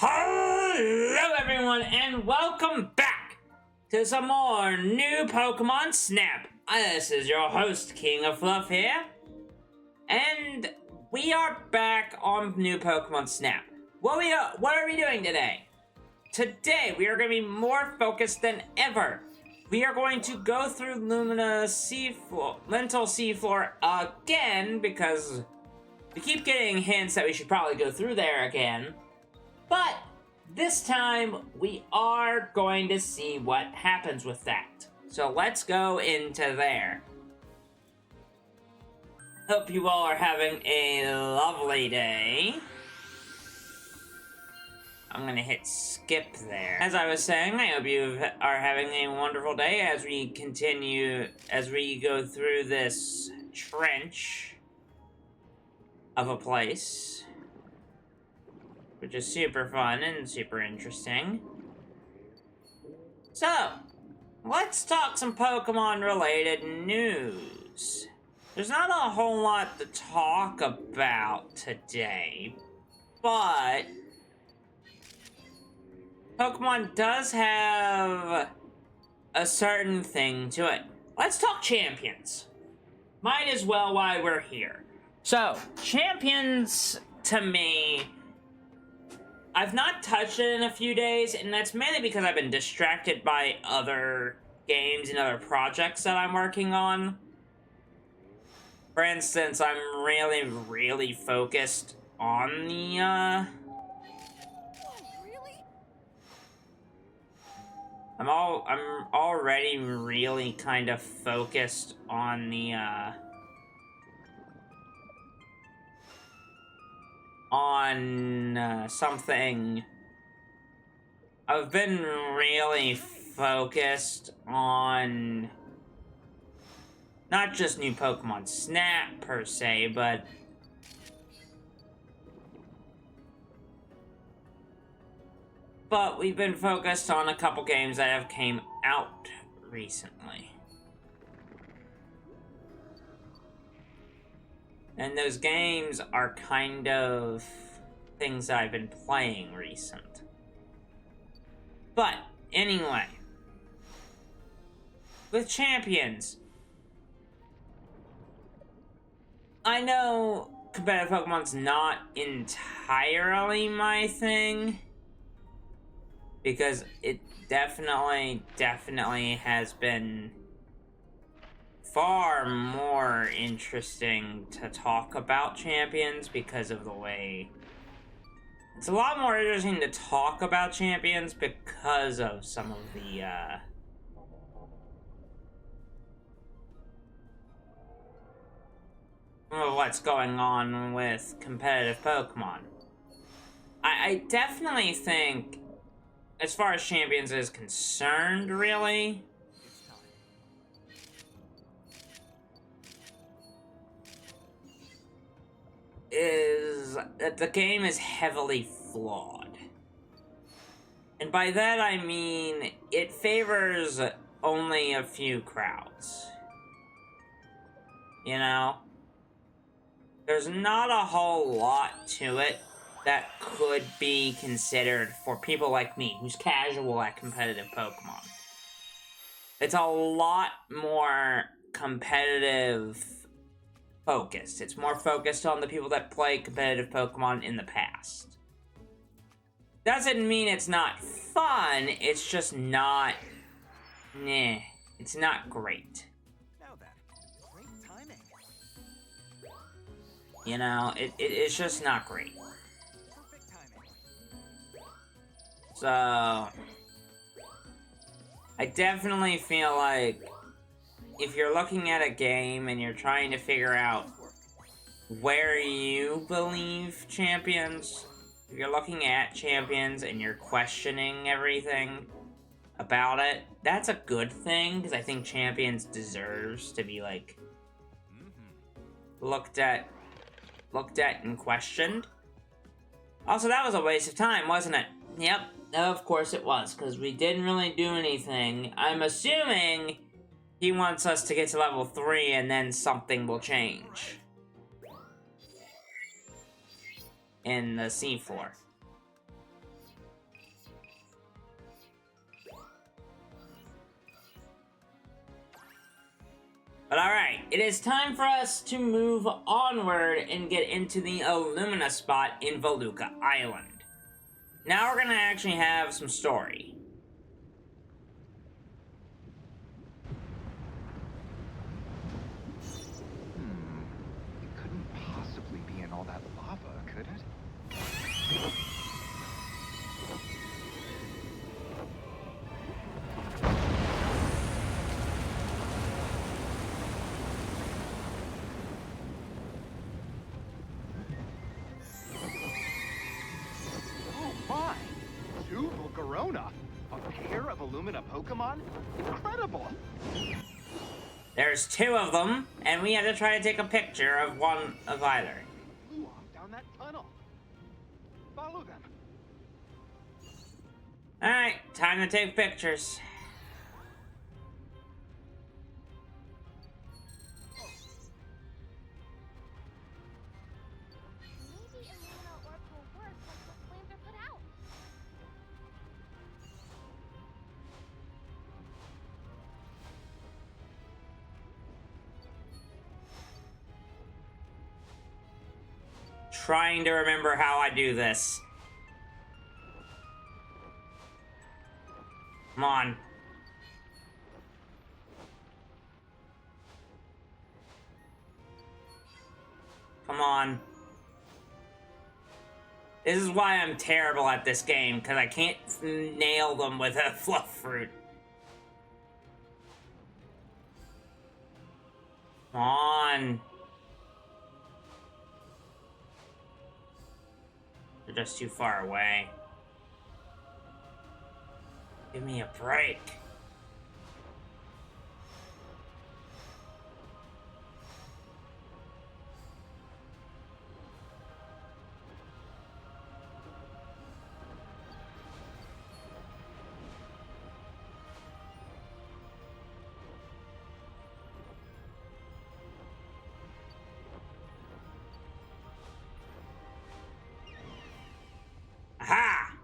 Hello everyone and welcome back to some more new Pokemon Snap. This is your host, King of Fluff here. And we are back on new Pokemon Snap. What are we doing today? Today we are going to be more focused than ever. We are going to go through Lumina Seafloor, Lental Seafloor again because we keep getting hints that we should probably go through there again. But this time, we are going to see what happens with that. So let's go into there. Hope you all are having a lovely day. I'm gonna hit skip there. As I was saying, I hope you are having a wonderful day as we go through this trench of a place, which is super fun and super interesting. So, let's talk some Pokemon-related news. There's not a whole lot to talk about today, but Pokemon does have a certain thing to it. Let's talk champions. Might as well while we're here. So, champions, to me, I've not touched it in a few days, and that's mainly because I've been distracted by other games and other projects that I'm working on. For instance, I'm really focused on the, I'm already really kind of focused on the, something. I've been really focused on not just new Pokemon Snap per se, but we've been focused on a couple games that have came out recently. And those games are kind of things that I've been playing recent. But, anyway. With champions, I know competitive Pokemon's not entirely my thing, because it definitely has been far more interesting to talk about champions because of the way... It's a lot more interesting to talk about champions because of some of the, what's going on with competitive Pokemon. I definitely think, as far as champions is concerned, really, is that the game is heavily flawed. And by that I mean it favors only a few crowds. You know? There's not a whole lot to it that could be considered for people like me, who's casual at competitive Pokemon. It's a lot more competitive focused. It's more focused on the people that play competitive Pokemon in the past. Doesn't mean it's not fun, it's just not... it's not great. You know, it's just not great. So, I definitely feel like if you're looking at a game and you're trying to figure out where you believe champions, if you're looking at champions and you're questioning everything about it, that's a good thing, because I think champions deserves to be, like, looked at and questioned. Also, that was a waste of time, wasn't it? Yep, of course it was, because we didn't really do anything. I'm assuming he wants us to get to level 3 and then something will change in the seafloor. But alright, it is time for us to move onward and get into the Illumina spot in Voluka Island. Now we're gonna actually have some story. It couldn't possibly be in all that lava, could it? Oh my! Two Volcarona! A pair of Illumina Pokemon? Incredible! There's two of them, and we have to try to take a picture of one of either. Flew off down that tunnel. Follow them. Alright, time to take pictures. Maybe Illumina orbs will work once the flames are put out. Trying to remember how I do this. Come on. Come on. This is why I'm terrible at this game, because I can't nail them with a fluff fruit. Come on. They're just too far away. Give me a break. Aha!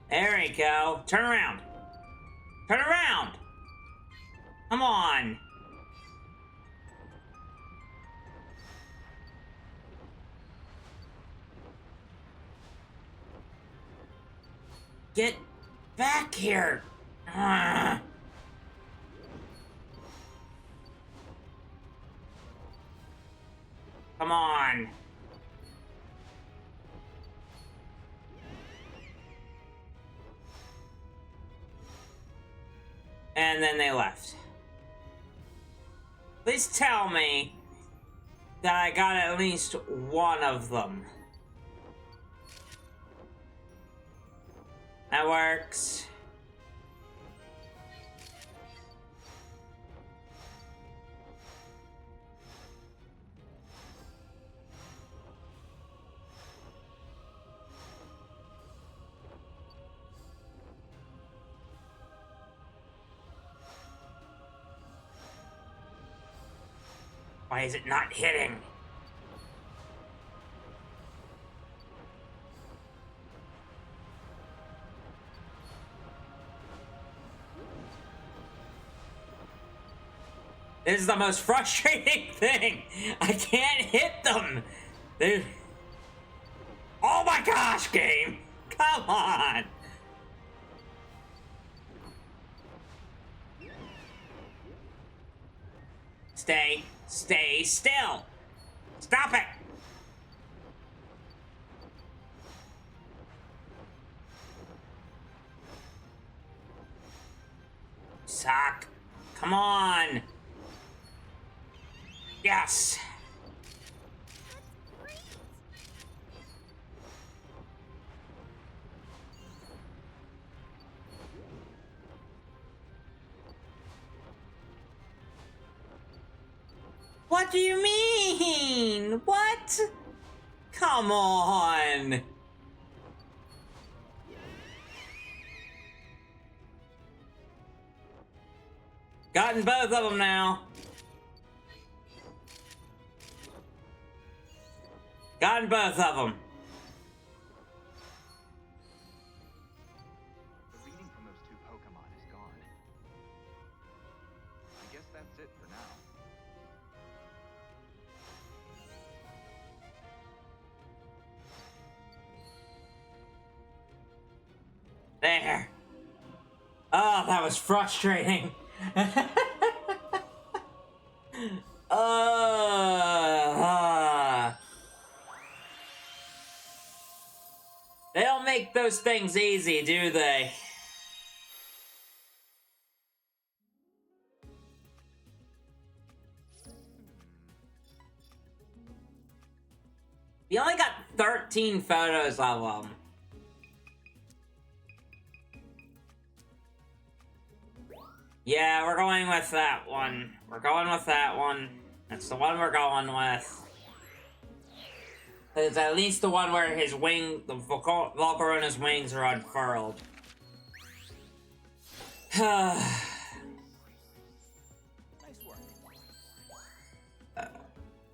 There we go. Turn around. Turn around! Come on! Get back here! Ugh. Come on! And then they left. Please tell me that I got at least one of them. That works. Why is it not hitting? This is the most frustrating thing. I can't hit them. They're... Oh my gosh, game. Come on. Stay still. Stop it. Suck. Come on. Yes. What do you mean? What? Come on. Gotten both of them now. Gotten both of them. The reading from those two Pokemon is gone. I guess that's it for now. There. Oh, that was frustrating. They don't make those things easy, do they? We only got 13 photos of them. Yeah, we're going with that one. We're going with that one. That's the one we're going with. It's at least the one where his the Volcarona's wings are unfurled.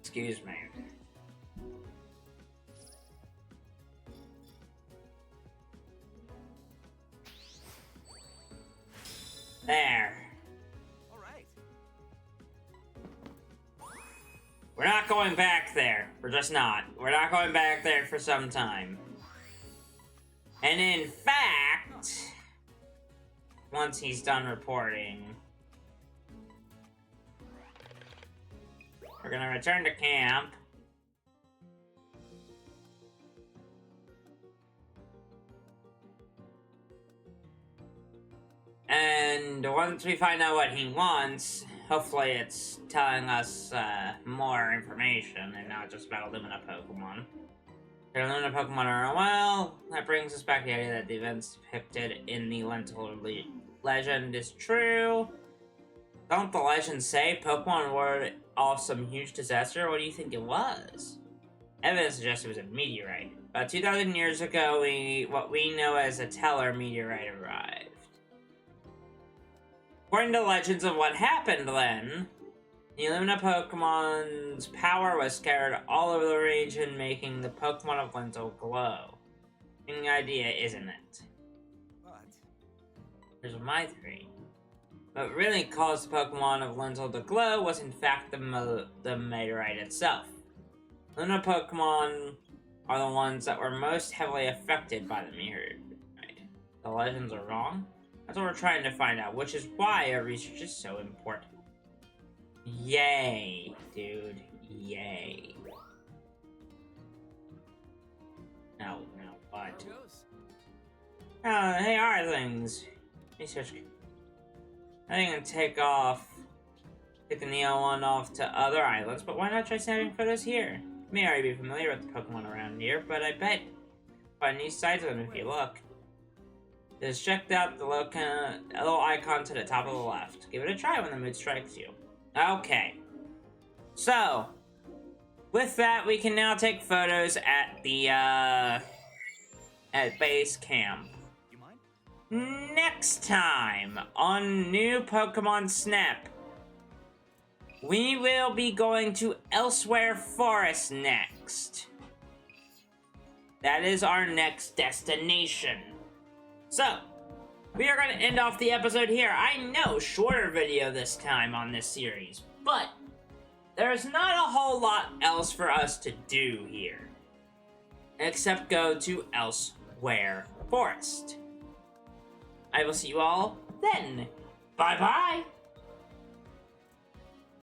Excuse me. There. All right. We're not going back there. We're just not. We're not going back there for some time. And in fact, once he's done reporting, we're gonna return to camp. And once we find out what he wants, hopefully it's telling us more information and not just about Illumina Pokemon. If Illumina Pokemon are well, that brings us back to the idea that the events depicted in the Lentil legend is true. Don't the legends say Pokemon were off some huge disaster? What do you think it was? Evidence suggests it was a meteorite. About 2,000 years ago, what we know as a Teller meteorite arrived. According to legends of what happened then, the Illumina Pokemon's power was scattered all over the region, making the Pokemon of Lentil glow. The idea, isn't it? But Here's my theory. What really caused the Pokemon of Lentil to glow was in fact the meteorite itself. Illumina Pokemon are the ones that were most heavily affected by the meteorite. The legends are wrong? That's what we're trying to find out, which is why our research is so important. Yay, dude. Yay. No, what? Hey, are things? Research. I think I can take the Neo one off to other islands, but why not try snapping photos here? You may already be familiar with the Pokemon around here, but I bet find new sides of them if you look. Just check out the little icon to the top of the left. Give it a try when the mood strikes you. Okay. So, with that, we can now take photos at the, at base camp. you mind? Next time on New Pokemon Snap, we will be going to Elsewhere Forest next. That is our next destination. So, we are going to end off the episode here. I know, shorter video this time on this series, but there's not a whole lot else for us to do here, except go to Elsewhere Forest. I will see you all then. Bye-bye!